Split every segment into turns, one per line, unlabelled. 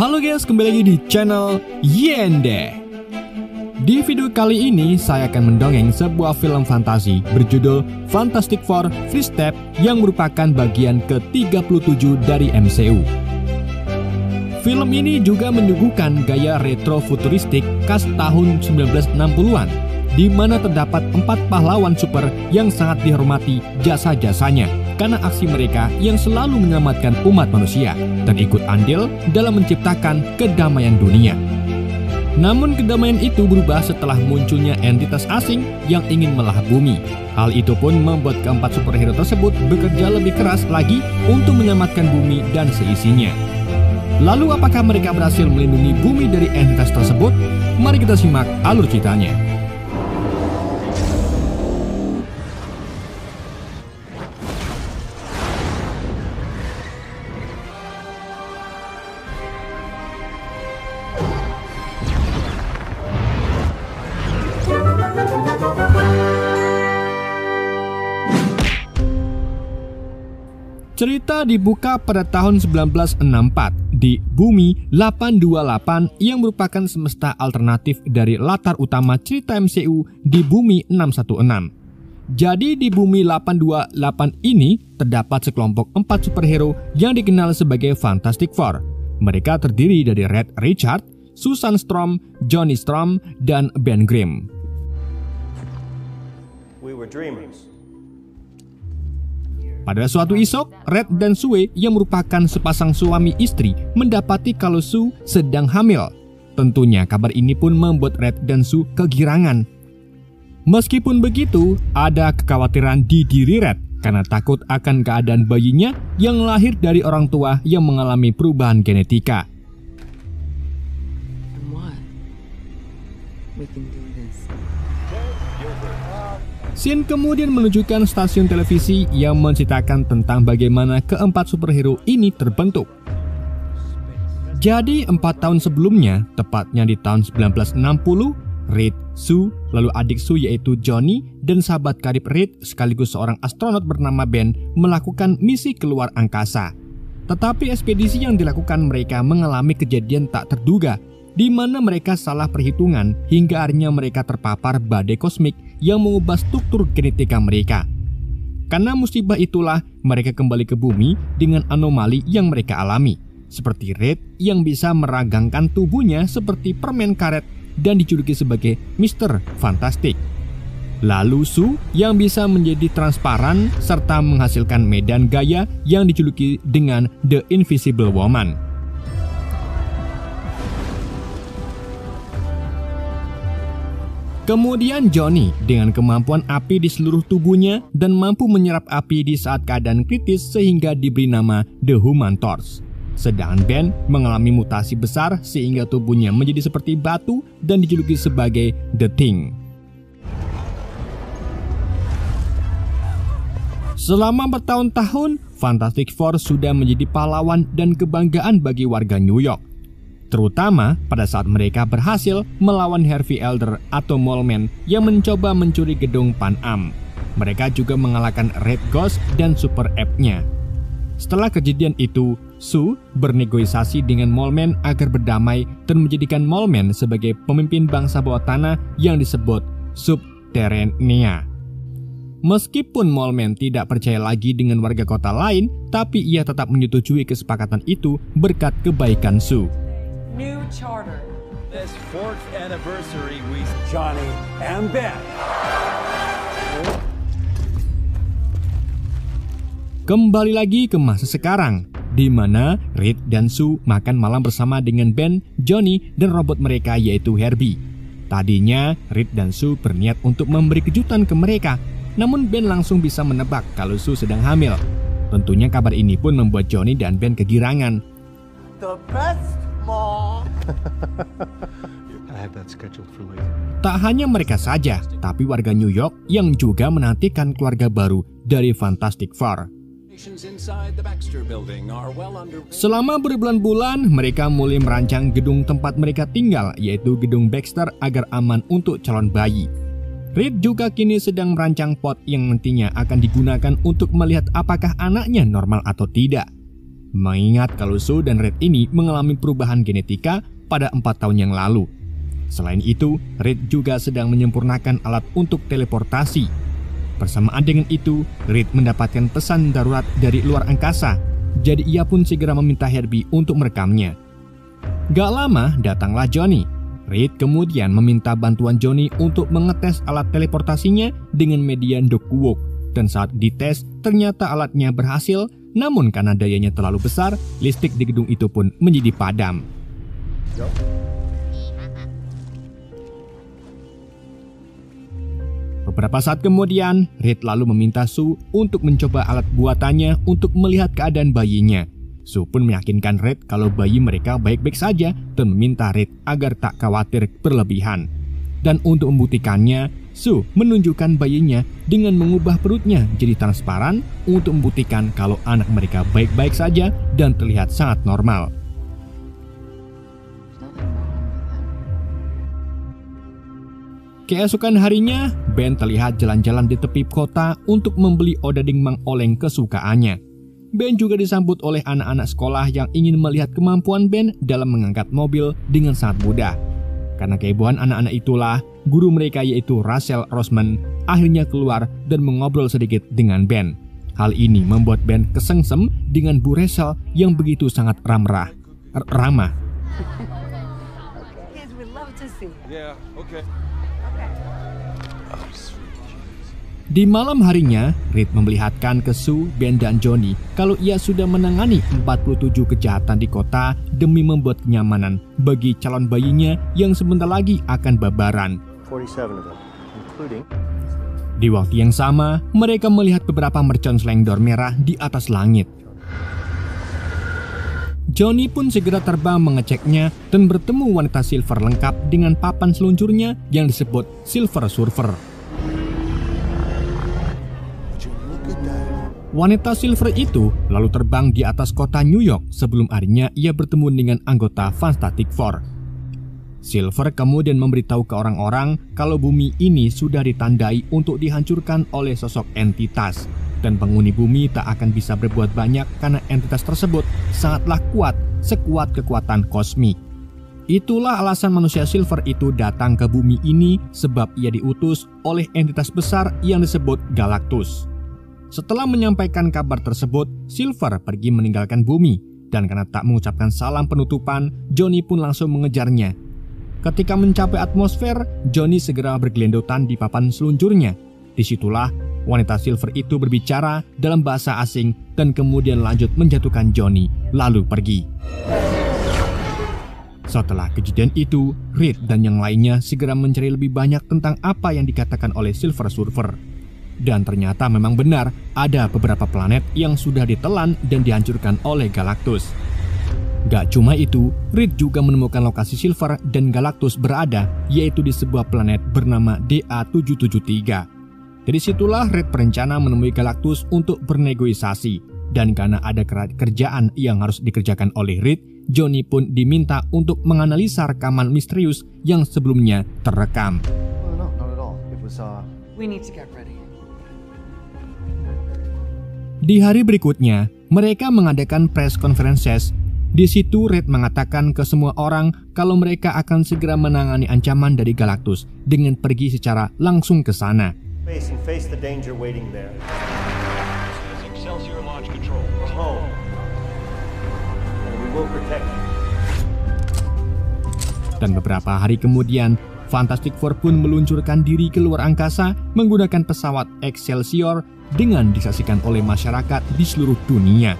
Halo guys, kembali lagi di channel Yende. Di video kali ini saya akan mendongeng sebuah film fantasi berjudul Fantastic Four: First Step yang merupakan bagian ke-37 dari MCU. Film ini juga menyuguhkan gaya retro futuristik khas tahun 1960-an, di mana terdapat 4 pahlawan super yang sangat dihormati jasa-jasanya karena aksi mereka yang selalu menyelamatkan umat manusia dan ikut andil dalam menciptakan kedamaian dunia. Namun kedamaian itu berubah setelah munculnya entitas asing yang ingin melahap bumi. Hal itu pun membuat keempat superhero tersebut bekerja lebih keras lagi untuk menyelamatkan bumi dan seisinya. Lalu apakah mereka berhasil melindungi bumi dari entitas tersebut? Mari kita simak alur ceritanya. Cerita dibuka pada tahun 1964 di Bumi 828 yang merupakan semesta alternatif dari latar utama cerita MCU di Bumi 616. Jadi di Bumi 828 ini terdapat sekelompok 4 superhero yang dikenal sebagai Fantastic Four. Mereka terdiri dari Reed Richards, Susan Storm, Johnny Storm, dan Ben Grimm.
We were dreamers.
Pada suatu esok, Reed dan Sue yang merupakan sepasang suami istri mendapati kalau Sue sedang hamil. Tentunya kabar ini pun membuat Reed dan Sue kegirangan. Meskipun begitu, ada kekhawatiran di diri Reed karena takut akan keadaan bayinya yang lahir dari orang tua yang mengalami perubahan genetika. Scene kemudian menunjukkan stasiun televisi yang menceritakan tentang bagaimana keempat superhero ini terbentuk. Jadi 4 tahun sebelumnya, tepatnya di tahun 1960, Reed, Sue, lalu adik Sue yaitu Johnny, dan sahabat karib Reed sekaligus seorang astronot bernama Ben melakukan misi keluar angkasa. Tetapi ekspedisi yang dilakukan mereka mengalami kejadian tak terduga, di mana mereka salah perhitungan hingga akhirnya mereka terpapar badai kosmik yang mengubah struktur genetika mereka. Karena musibah itulah mereka kembali ke bumi dengan anomali yang mereka alami, seperti Reed yang bisa meragangkan tubuhnya seperti permen karet dan dijuluki sebagai Mr. Fantastic. Lalu Sue yang bisa menjadi transparan serta menghasilkan medan gaya yang dijuluki dengan The Invisible Woman. Kemudian Johnny dengan kemampuan api di seluruh tubuhnya dan mampu menyerap api di saat keadaan kritis sehingga diberi nama The Human Torch. Sedangkan Ben mengalami mutasi besar sehingga tubuhnya menjadi seperti batu dan dijuluki sebagai The Thing. Selama bertahun-tahun, Fantastic Four sudah menjadi pahlawan dan kebanggaan bagi warga New York. Terutama pada saat mereka berhasil melawan Harvey Elder atau Mole Man yang mencoba mencuri gedung Pan Am. Mereka juga mengalahkan Red Ghost dan Super Ape-nya. Setelah kejadian itu, Sue bernegosiasi dengan Mole Man agar berdamai dan menjadikan Mole Man sebagai pemimpin bangsa bawah tanah yang disebut Subterranea. Meskipun Mole Man tidak percaya lagi dengan warga kota lain, tapi ia tetap menyetujui kesepakatan itu berkat kebaikan Sue.
New charter.
This 4th anniversary, we
Johnny and Ben.
Kembali lagi ke masa sekarang, di mana Reed dan Sue makan malam bersama dengan Ben, Johnny, dan robot mereka yaitu Herbie. Tadinya Reed dan Sue berniat untuk memberi kejutan ke mereka, namun Ben langsung bisa menebak kalau Sue sedang hamil. Tentunya kabar ini pun membuat Johnny dan Ben kegirangan.
The best mom.
I have that scheduled for later.
Tak hanya mereka saja, tapi warga New York yang juga menantikan keluarga baru dari Fantastic Four. Selama berbulan-bulan, mereka mulai merancang gedung tempat mereka tinggal, yaitu gedung Baxter agar aman untuk calon bayi. Reed juga kini sedang merancang pot yang nantinya akan digunakan untuk melihat apakah anaknya normal atau tidak. mengingat kalau Sue dan Reed ini mengalami perubahan genetika pada 4 tahun yang lalu. Selain itu, Reed juga sedang menyempurnakan alat untuk teleportasi. Bersamaan dengan itu, Reed mendapatkan pesan darurat dari luar angkasa, jadi ia pun segera meminta Herbie untuk merekamnya. Gak lama datanglah Johnny. Reed kemudian meminta bantuan Johnny untuk mengetes alat teleportasinya dengan media Dokuwok, dan saat dites ternyata alatnya berhasil, namun karena dayanya terlalu besar, listrik di gedung itu pun menjadi padam. Beberapa saat kemudian, Reed lalu meminta Sue untuk mencoba alat buatannya untuk melihat keadaan bayinya. Sue pun meyakinkan Reed kalau bayi mereka baik-baik saja dan meminta Reed agar tak khawatir berlebihan. Dan untuk membuktikannya, Sue menunjukkan bayinya dengan mengubah perutnya jadi transparan untuk membuktikan kalau anak mereka baik-baik saja dan terlihat sangat normal. Keesokan harinya, Ben terlihat jalan-jalan di tepi kota untuk membeli odading Mang Oleng kesukaannya. Ben juga disambut oleh anak-anak sekolah yang ingin melihat kemampuan Ben dalam mengangkat mobil dengan sangat mudah. Karena kehebohan anak-anak itulah, guru mereka yaitu Rachel Rosman akhirnya keluar dan mengobrol sedikit dengan Ben. Hal ini membuat Ben kesengsem dengan Bu Rachel yang begitu sangat ramah.
Kids would love to see.
Yeah, okay.
Di malam harinya, Reed memperlihatkan ke Sue, Ben, dan Johnny kalau ia sudah menangani 47 kejahatan di kota demi membuat kenyamanan bagi calon bayinya yang sebentar lagi akan babaran.
47 of them, including...
Di waktu yang sama, mereka melihat beberapa mercon selendor merah di atas langit. Johnny pun segera terbang mengeceknya dan bertemu wanita silver lengkap dengan papan seluncurnya yang disebut Silver Surfer. Wanita silver itu lalu terbang di atas kota New York sebelum akhirnya ia bertemu dengan anggota Fantastic Four. Silver kemudian memberitahu ke orang-orang kalau bumi ini sudah ditandai untuk dihancurkan oleh sosok entitas, dan penghuni bumi tak akan bisa berbuat banyak karena entitas tersebut sangatlah kuat, sekuat kekuatan kosmik. Itulah alasan manusia silver itu datang ke bumi ini, sebab ia diutus oleh entitas besar yang disebut Galactus. Setelah menyampaikan kabar tersebut, Silver pergi meninggalkan bumi, dan karena tak mengucapkan salam penutupan, Johnny pun langsung mengejarnya. Ketika mencapai atmosfer, Johnny segera bergelendotan di papan seluncurnya. Disitulah wanita silver itu berbicara dalam bahasa asing dan kemudian lanjut menjatuhkan Johnny, lalu pergi. Setelah kejadian itu, Reed dan yang lainnya segera mencari lebih banyak tentang apa yang dikatakan oleh Silver Surfer. Dan ternyata memang benar ada beberapa planet yang sudah ditelan dan dihancurkan oleh Galactus. Gak cuma itu, Reed juga menemukan lokasi Silver dan Galactus berada, yaitu di sebuah planet bernama DA773. Dari situlah Reed berencana menemui Galactus untuk bernegosiasi. Dan karena ada kerjaan yang harus dikerjakan oleh Reed, Johnny pun diminta untuk menganalisa rekaman misterius yang sebelumnya terekam.
No, not at all. It was,
We need to get ready.
Di hari berikutnya, mereka mengadakan press conferences. Di situ Reed mengatakan ke semua orang kalau mereka akan segera menangani ancaman dari Galactus dengan pergi secara langsung ke sana.
face the danger waiting there.
This is Excelsior Launch Control.
We're home. And we will protect you.
Dan beberapa hari kemudian, Fantastic Four pun meluncurkan diri ke luar angkasa menggunakan pesawat Excelsior dengan disaksikan oleh masyarakat di seluruh dunia.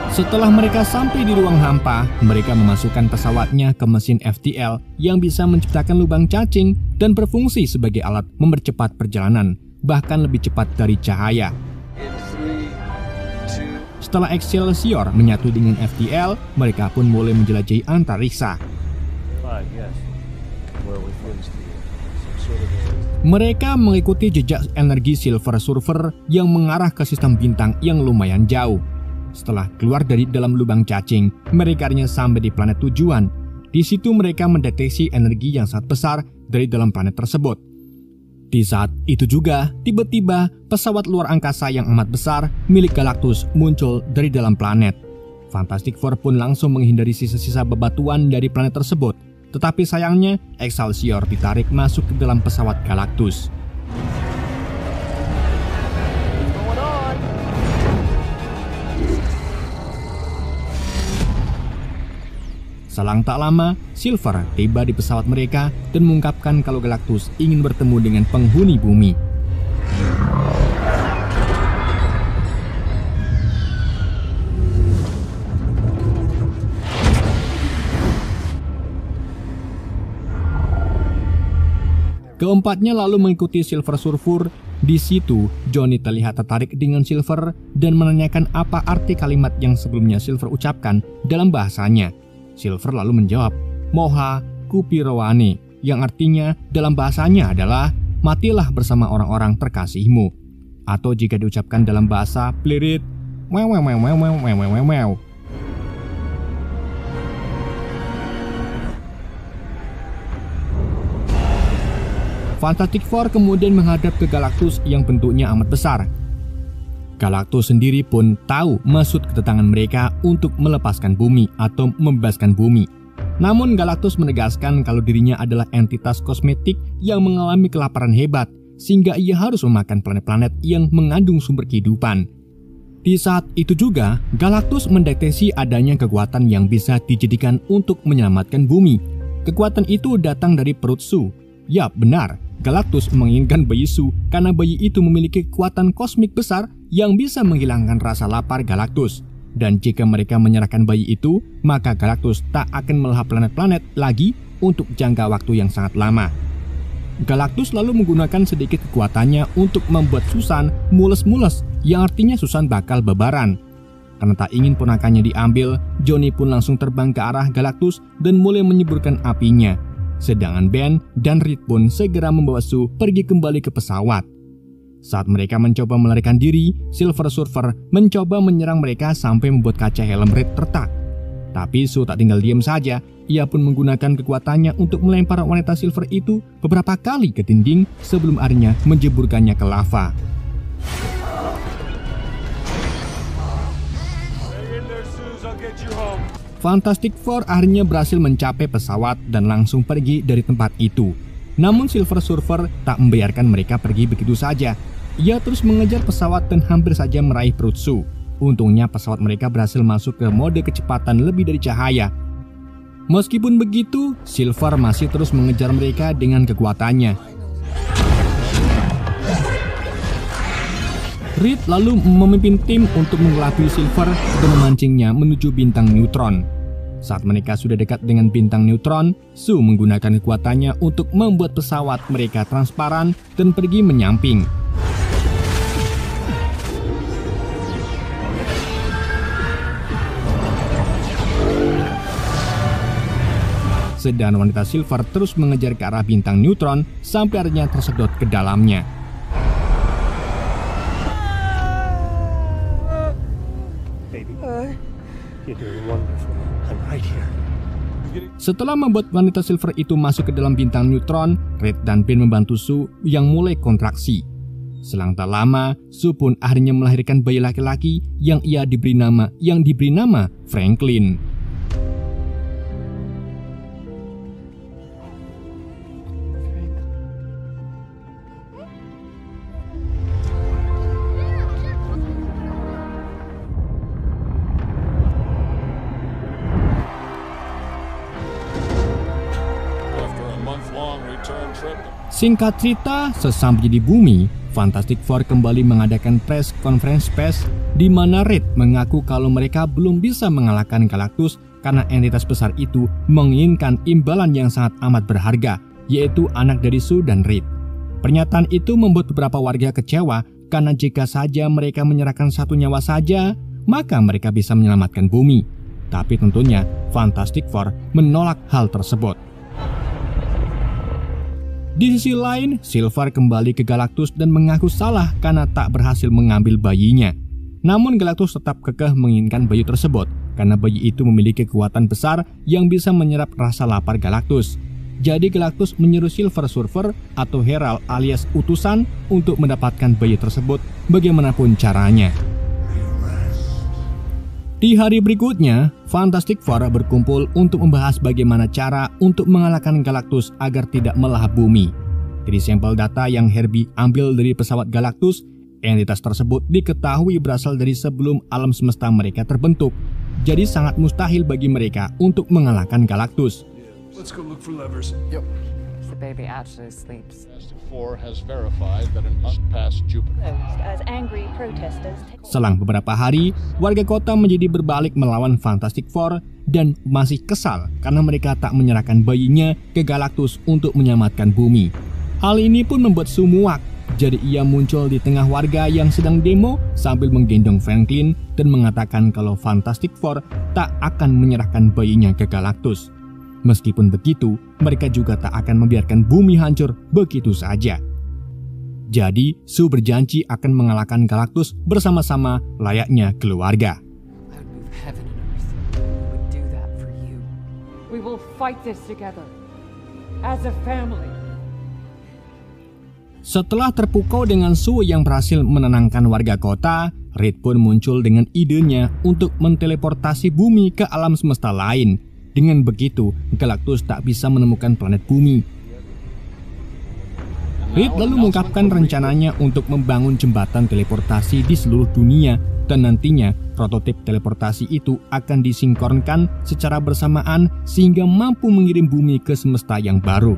Setelah mereka sampai di ruang hampa, mereka memasukkan pesawatnya ke mesin FTL yang bisa menciptakan lubang cacing dan berfungsi sebagai alat mempercepat perjalanan, bahkan lebih cepat dari cahaya. Setelah Excelsior menyatu dengan FTL, mereka pun mulai menjelajahi antariksa. Mereka mengikuti jejak energi Silver Surfer yang mengarah ke sistem bintang yang lumayan jauh. Setelah keluar dari dalam lubang cacing, mereka akhirnya sampai di planet tujuan. Di situ mereka mendeteksi energi yang sangat besar dari dalam planet tersebut. Di saat itu juga, tiba-tiba pesawat luar angkasa yang amat besar milik Galactus muncul dari dalam planet. Fantastic Four pun langsung menghindari sisa-sisa bebatuan dari planet tersebut. Tetapi sayangnya, Excelsior ditarik masuk ke dalam pesawat Galactus. Selang tak lama, Silver tiba di pesawat mereka dan mengungkapkan kalau Galactus ingin bertemu dengan penghuni bumi. Keempatnya lalu mengikuti Silver Surfer. Di situ, Johnny terlihat tertarik dengan Silver dan menanyakan apa arti kalimat yang sebelumnya Silver ucapkan dalam bahasanya. Silver lalu menjawab, "Moha Kupirowane," yang artinya dalam bahasanya adalah matilah bersama orang-orang terkasihmu. Atau jika diucapkan dalam bahasa Plirit, mew. Fantastic Four kemudian menghadap ke Galactus yang bentuknya amat besar. Galactus sendiri pun tahu maksud kedatangan mereka untuk melepaskan bumi atau membebaskan bumi. Namun Galactus menegaskan kalau dirinya adalah entitas kosmetik yang mengalami kelaparan hebat, sehingga ia harus memakan planet-planet yang mengandung sumber kehidupan. Di saat itu juga, Galactus mendeteksi adanya kekuatan yang bisa dijadikan untuk menyelamatkan bumi. Kekuatan itu datang dari perut Su. Yap, benar. Galactus menginginkan bayi Su karena bayi itu memiliki kekuatan kosmik besar yang bisa menghilangkan rasa lapar Galactus. Dan jika mereka menyerahkan bayi itu, maka Galactus tak akan melahap planet-planet lagi untuk jangka waktu yang sangat lama. Galactus lalu menggunakan sedikit kekuatannya untuk membuat Susan mules-mules, yang artinya Susan bakal babaran. Karena tak ingin ponakannya diambil, Johnny pun langsung terbang ke arah Galactus dan mulai menyemburkan apinya. Sedangkan Ben dan Reed pun segera membawa Su pergi kembali ke pesawat. Saat mereka mencoba melarikan diri, Silver Surfer mencoba menyerang mereka sampai membuat kaca helm Reed retak. Tapi Su tak tinggal diam saja, ia pun menggunakan kekuatannya untuk melempar wanita Silver itu beberapa kali ke dinding sebelum akhirnya menjeburkannya ke lava. Fantastic Four akhirnya berhasil mencapai pesawat dan langsung pergi dari tempat itu. Namun Silver Surfer tak membiarkan mereka pergi begitu saja. Ia terus mengejar pesawat dan hampir saja meraih perut Su. Untungnya pesawat mereka berhasil masuk ke mode kecepatan lebih dari cahaya. Meskipun begitu, Silver masih terus mengejar mereka dengan kekuatannya. Reed lalu memimpin tim untuk mengelabui Silver dan memancingnya menuju bintang neutron. Saat mereka sudah dekat dengan bintang neutron, Su menggunakan kekuatannya untuk membuat pesawat mereka transparan dan pergi menyamping. Sedang wanita Silver terus mengejar ke arah bintang neutron sampai akhirnya tersedot ke dalamnya. Setelah membuat wanita Silver itu masuk ke dalam bintang neutron, Reed dan Ben membantu Su yang mulai kontraksi. Selang tak lama, Su pun akhirnya melahirkan bayi laki-laki yang diberi nama Franklin. Singkat cerita, sesampai di bumi, Fantastic Four kembali mengadakan press conference di mana Reed mengaku kalau mereka belum bisa mengalahkan Galactus karena entitas besar itu menginginkan imbalan yang sangat amat berharga, yaitu anak dari Su dan Reed. Pernyataan itu membuat beberapa warga kecewa karena jika saja mereka menyerahkan satu nyawa saja, maka mereka bisa menyelamatkan bumi. Tapi tentunya Fantastic Four menolak hal tersebut. Di sisi lain, Silver kembali ke Galactus dan mengaku salah karena tak berhasil mengambil bayinya. Namun Galactus tetap kekeh menginginkan bayi tersebut karena bayi itu memiliki kekuatan besar yang bisa menyerap rasa lapar Galactus. Jadi Galactus menyuruh Silver Surfer atau Herald alias utusan untuk mendapatkan bayi tersebut bagaimanapun caranya. Di hari berikutnya, Fantastic Four berkumpul untuk membahas bagaimana cara untuk mengalahkan Galactus agar tidak melahap bumi. Dari sampel data yang Herbie ambil dari pesawat Galactus, entitas tersebut diketahui berasal dari sebelum alam semesta mereka terbentuk. Jadi sangat mustahil bagi mereka untuk mengalahkan Galactus.
Let's go look for levers.
Yep.
The baby actually sleeps.
Fantastic Four has verified that an unpassed Jupiter.
As angry protesters take
Selang beberapa hari, warga kota menjadi berbalik melawan Fantastic Four dan masih kesal karena mereka tak menyerahkan bayinya ke Galactus untuk menyelamatkan bumi. Hal ini pun membuat Sue muak. Jadi ia muncul di tengah warga yang sedang demo sambil menggendong Franklin dan mengatakan kalau Fantastic Four tak akan menyerahkan bayinya ke Galactus. Meskipun begitu, mereka juga tak akan membiarkan bumi hancur begitu saja. Jadi, Sue berjanji akan mengalahkan Galactus bersama-sama layaknya keluarga.
I would move heaven and earth. We would do that for you. We will fight this together. As a family.
Setelah terpukau dengan Sue yang berhasil menenangkan warga kota, Reed pun muncul dengan idenya untuk menteleportasi bumi ke alam semesta lain. Dengan begitu, Galactus tak bisa menemukan planet bumi. Reed lalu mengungkapkan rencananya untuk membangun jembatan teleportasi di seluruh dunia dan nantinya prototip teleportasi itu akan disinkronkan secara bersamaan sehingga mampu mengirim bumi ke semesta yang baru.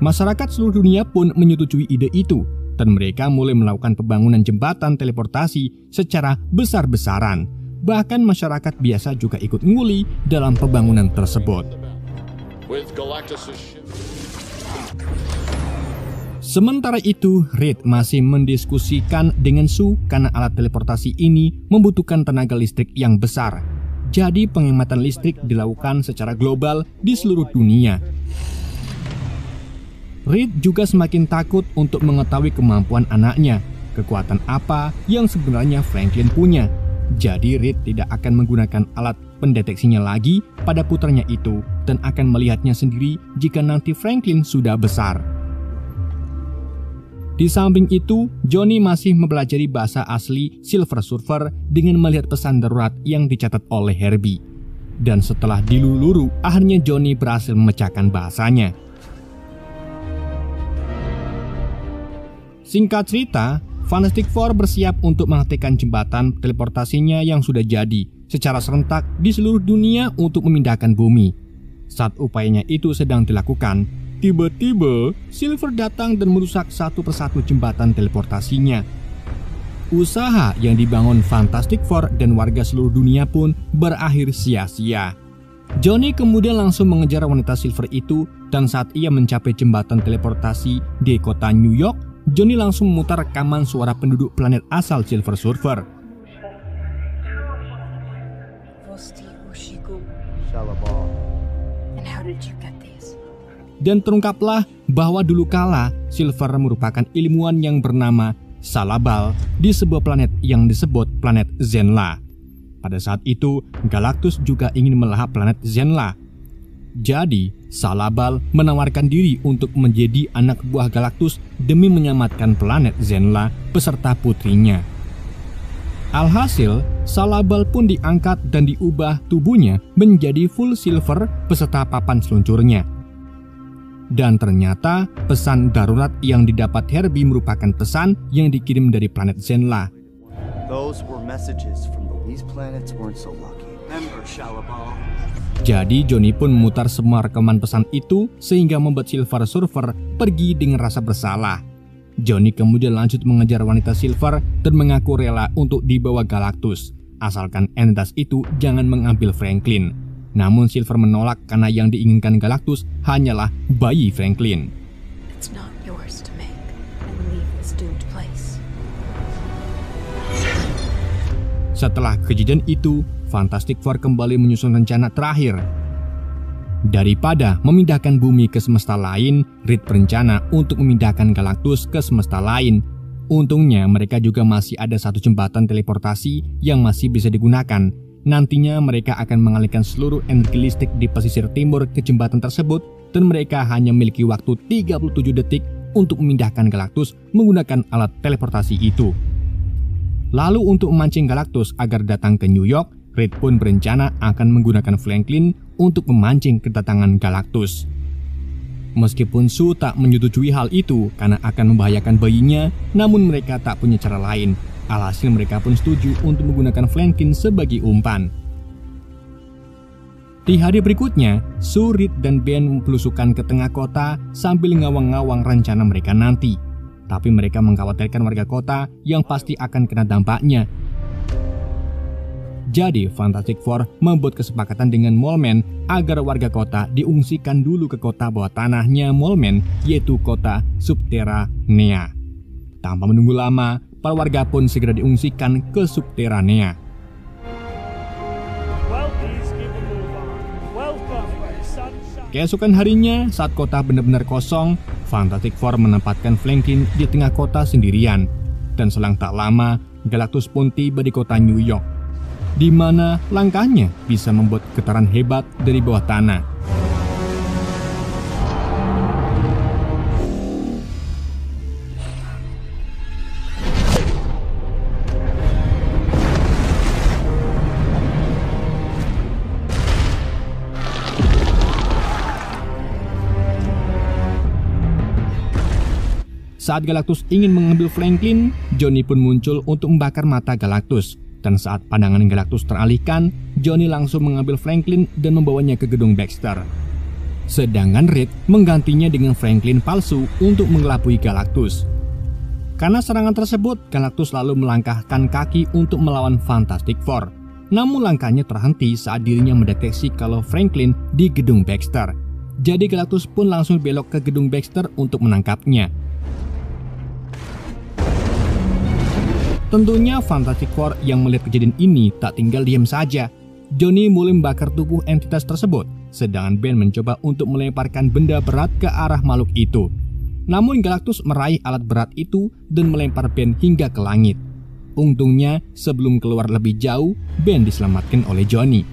Masyarakat seluruh dunia pun menyetujui ide itu dan mereka mulai melakukan pembangunan jembatan teleportasi secara besar-besaran. Bahkan masyarakat biasa juga ikut nguli dalam pembangunan tersebut.
With Galactus' ship.
Sementara itu, Reed masih mendiskusikan dengan Sue karena alat teleportasi ini membutuhkan tenaga listrik yang besar. Jadi penghematan listrik dilakukan secara global di seluruh dunia. Reed juga semakin takut untuk mengetahui kemampuan anaknya, kekuatan apa yang sebenarnya Franklin punya. Jadi Reed tidak akan menggunakan alat pendeteksinya lagi pada putranya itu dan akan melihatnya sendiri jika nanti Franklin sudah besar. Di samping itu, Johnny masih mempelajari bahasa asli Silver Surfer dengan melihat pesan darurat yang dicatat oleh Herbie. Dan setelah diluluru, akhirnya Johnny berhasil memecahkan bahasanya. Singkat cerita, Fantastic Four bersiap untuk mengaktifkan jembatan teleportasinya yang sudah jadi secara serentak di seluruh dunia untuk memindahkan bumi. Saat upayanya itu sedang dilakukan, tiba-tiba Silver datang dan merusak satu persatu jembatan teleportasinya. Usaha yang dibangun Fantastic Four dan warga seluruh dunia pun berakhir sia-sia. Johnny kemudian langsung mengejar wanita Silver itu dan saat ia mencapai jembatan teleportasi di kota New York, Johnny langsung memutar rekaman suara penduduk planet asal Silver Surfer.
and how did you get these?
Dan terungkaplah bahwa dulu kala Silver merupakan ilmuwan yang bernama Salabal di sebuah planet yang disebut planet Zenla. Pada saat itu, Galactus juga ingin melahap planet Zenla. Jadi, Salabal menawarkan diri untuk menjadi anak buah Galactus demi menyelamatkan planet Zenla beserta putrinya. Alhasil, Salabal pun diangkat dan diubah tubuhnya menjadi full silver beserta papan seluncurnya. Dan ternyata pesan darurat yang didapat Herbie merupakan pesan yang dikirim dari planet Zenla.
Those were messages from these planets weren't so lucky.
Remember, Shalabal.
Jadi Johnny pun memutar semua rekaman pesan itu sehingga membuat Silver Surfer pergi dengan rasa bersalah. Johnny kemudian lanjut mengejar wanita Silver dan mengaku rela untuk dibawa Galactus, asalkan entitas itu jangan mengambil Franklin. Namun Silver menolak karena yang diinginkan Galactus hanyalah bayi Franklin.
It's not yours to make and leave this doomed place.
Setelah kejadian itu, Fantastic Four kembali menyusun rencana terakhir. Daripada memindahkan bumi ke semesta lain, Reed berencana untuk memindahkan Galactus ke semesta lain. Untungnya mereka juga masih ada satu jembatan teleportasi yang masih bisa digunakan. Nantinya mereka akan mengalihkan seluruh energi listrik di pesisir timur ke jembatan tersebut dan mereka hanya memiliki waktu 37 detik untuk memindahkan Galactus menggunakan alat teleportasi itu. Lalu untuk memancing Galactus agar datang ke New York, Reed pun berencana akan menggunakan Franklin untuk memancing kedatangan Galactus. Meskipun Sue tak menyetujui hal itu karena akan membahayakan bayinya, namun mereka tak punya cara lain. Alhasil mereka pun setuju untuk menggunakan Franklin sebagai umpan. Di hari berikutnya, Sue, Reed, dan Ben belusukan ke tengah kota sambil ngawang-ngawang rencana mereka nanti. Tapi mereka mengkhawatirkan warga kota yang pasti akan kena dampaknya. Jadi, Fantastic Four membuat kesepakatan dengan Mole-Man agar warga kota diungsikan dulu ke kota bawah tanahnya Mole-Man, yaitu kota Subterranea. Tanpa menunggu lama, para warga pun segera diungsikan ke Subterranea. Keesokan harinya, saat kota benar-benar kosong, Fantastic Four menempatkan Franklin di tengah kota sendirian. Dan selang tak lama, Galactus pun tiba di kota New York, di mana langkahnya bisa membuat getaran hebat dari bawah tanah. Saat Galactus ingin mengambil Franklin, Johnny pun muncul untuk membakar mata Galactus. Dan saat pandangan Galactus teralihkan, Johnny langsung mengambil Franklin dan membawanya ke gedung Baxter. Sedangkan Reed menggantinya dengan Franklin palsu untuk mengelabui Galactus. Karena serangan tersebut, Galactus lalu melangkahkan kaki untuk melawan Fantastic Four. Namun langkahnya terhenti saat dirinya mendeteksi kalau Franklin di gedung Baxter. Jadi Galactus pun langsung belok ke gedung Baxter untuk menangkapnya. Tentunya Fantastic Four yang melihat kejadian ini tak tinggal diam saja. Johnny mulai membakar tubuh entitas tersebut, sedangkan Ben mencoba untuk melemparkan benda berat ke arah makhluk itu. Namun Galactus meraih alat berat itu dan melempar Ben hingga ke langit. Untungnya sebelum keluar lebih jauh, Ben diselamatkan oleh Johnny.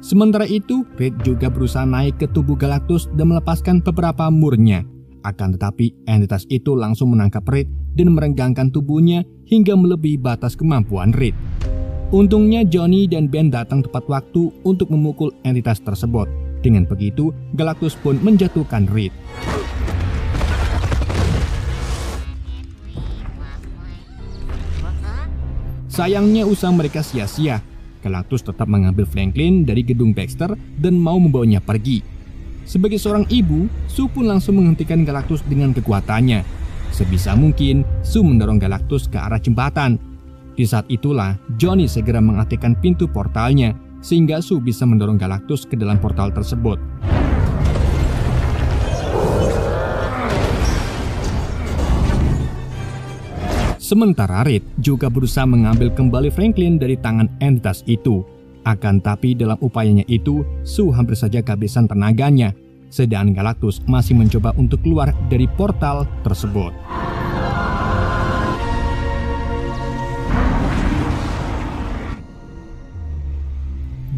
Sementara itu, Reed juga berusaha naik ke tubuh Galactus dan melepaskan beberapa murnya. Akan tetapi, entitas itu langsung menangkap Reed dan merenggangkan tubuhnya hingga melebihi batas kemampuan Reed. Untungnya Johnny dan Ben datang tepat waktu untuk memukul entitas tersebut. Dengan begitu, Galactus pun menjatuhkan Reed. Sayangnya usaha mereka sia-sia. Galactus tetap mengambil Franklin dari gedung Baxter dan mau membawanya pergi. Sebagai seorang ibu, Sue pun langsung menghentikan Galactus dengan kekuatannya. Sebisa mungkin, Sue mendorong Galactus ke arah jembatan. Di saat itulah, Johnny segera mengaktifkan pintu portalnya, sehingga Sue bisa mendorong Galactus ke dalam portal tersebut. Sementara Reed juga berusaha mengambil kembali Franklin dari tangan entitas itu. Akan tapi dalam upayanya itu, Sue hampir saja kehabisan tenaganya. Sedangkan Galactus masih mencoba untuk keluar dari portal tersebut.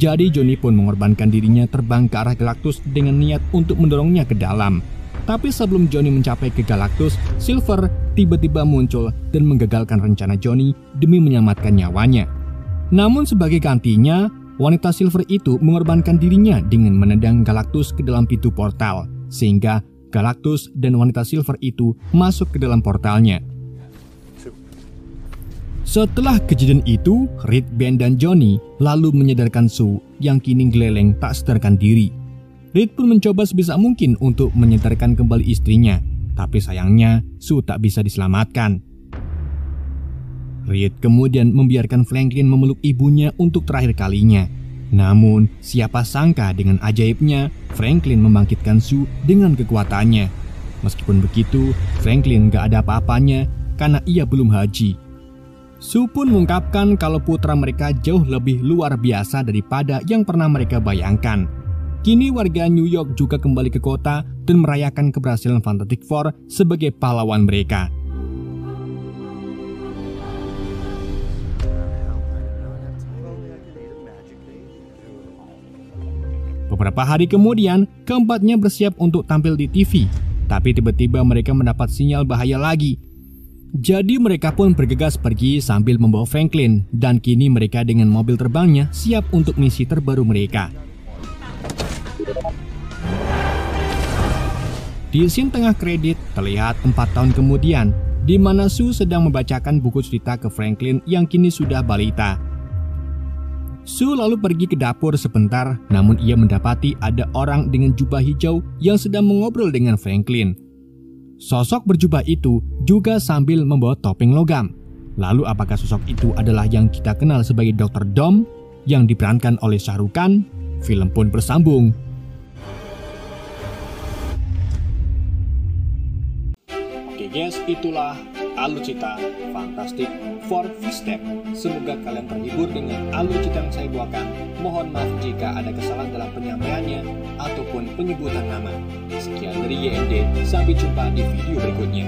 Jadi Johnny pun mengorbankan dirinya terbang ke arah Galactus dengan niat untuk mendorongnya ke dalam. Tapi sebelum Johnny mencapai ke Galactus, Silver tiba-tiba muncul dan menggagalkan rencana Johnny demi menyelamatkan nyawanya. Namun sebagai gantinya, wanita Silver itu mengorbankan dirinya dengan menendang Galactus ke dalam pintu portal, sehingga Galactus dan wanita Silver itu masuk ke dalam portalnya. Setelah kejadian itu, Reed, Ben, dan Johnny lalu menyadarkan Sue yang kini geleleng tak sadarkan diri. Reed pun mencoba sebisa mungkin untuk menyadarkan kembali istrinya, tapi sayangnya Sue tak bisa diselamatkan. Reed kemudian membiarkan Franklin memeluk ibunya untuk terakhir kalinya. Namun, siapa sangka dengan ajaibnya, Franklin membangkitkan Sue dengan kekuatannya. Meskipun begitu, Franklin gak ada apa-apanya karena ia belum haji. Sue pun mengungkapkan kalau putra mereka jauh lebih luar biasa daripada yang pernah mereka bayangkan. Kini warga New York juga kembali ke kota dan merayakan keberhasilan Fantastic Four sebagai pahlawan mereka. Beberapa hari kemudian, keempatnya bersiap untuk tampil di TV. Tapi tiba-tiba mereka mendapat sinyal bahaya lagi. Jadi mereka pun bergegas pergi sambil membawa Franklin, dan kini mereka dengan mobil terbangnya siap untuk misi terbaru mereka. Di scene tengah kredit terlihat 4 tahun kemudian, di mana Sue sedang membacakan buku cerita ke Franklin yang kini sudah balita. Sue lalu pergi ke dapur sebentar, namun ia mendapati ada orang dengan jubah hijau yang sedang mengobrol dengan Franklin. Sosok berjubah itu juga sambil membawa topeng logam. Lalu apakah sosok itu adalah yang kita kenal sebagai Dr. Dom yang diperankan oleh Shah Rukh Khan? Film pun bersambung. Oke guys, itulah alucita Fantastic Four Footsteps. Semoga kalian terhibur dengan alucita yang saya bawakan. Mohon maaf jika ada kesalahan dalam penyampaiannya ataupun penyebutan nama. Sekian dari YND, sampai jumpa di video berikutnya.